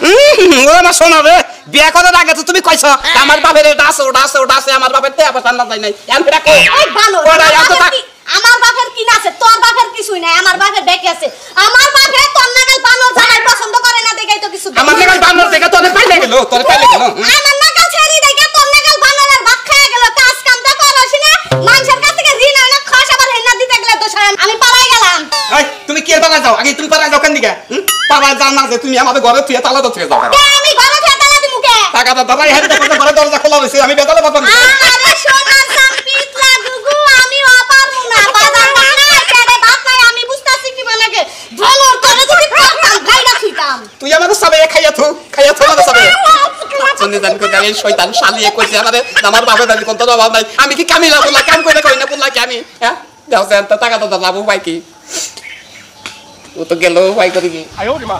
ও আমার শোনো রে বিয়া করার আগে তো তুমি কইছো আমার বাপের এটা আছে ওটা আছে ওটা আছে আমার বাপের তে আবার না যাই নাই এন ফিরা কই এই ভালো আমার বাপের কি না আছে তোর বাপের কিছুই নাই আমার বাপের দেখে আছে আমার বাপে তোর নাগাল বানর জামাই পছন্দ করে না দেখাই তো কিছু আমার নাগাল বানর দেখে তোরে পাইলে গেল আমার নাগাল ছেড়ি দেখে তোর নাগাল বানরের ভাত খায় গেল কাজ কামটা করছ না মানুষের কাছ থেকে ঋণ না খাস আবার হেনা দিতে গেলে তো আমি পালাই গেলাম এই তুমি কি পালা যাও আগে তুমি পালা যাও কেন দিকে পালা যাও না যে তুমি আমাদের ঘরে তুই তালা ধরে যাও আমি ঘরে থেকে তালা দি মুখে টাকা দাও দাদা হেড দেখো ঘরে দরজা খোলা হইছে আমি বেতালে বাবা আরে সোনা সাম্পিত লাগুগু আমি অপারমু না বাজার না কেড়ে ভাত নাই আমি বুঝতাছি কি মানে ভালো করে যদি খাতাম গাইরা খুইতাম তুই আমাদের সবে খাইয়া থু আমাদের সবে শুনে জান কই গালি শয়তান শালিয়ে কইছে আমাদের আমার বাপের দাদি কোন তো অভাব নাই আমি কি কামিলা বললা কাম করে কই না বললা কি আমি হ্যাঁ দাও সেন টাকা দাও বাবু ভাই কি ও তো গেল ভাই করি কি আয় ওরে মা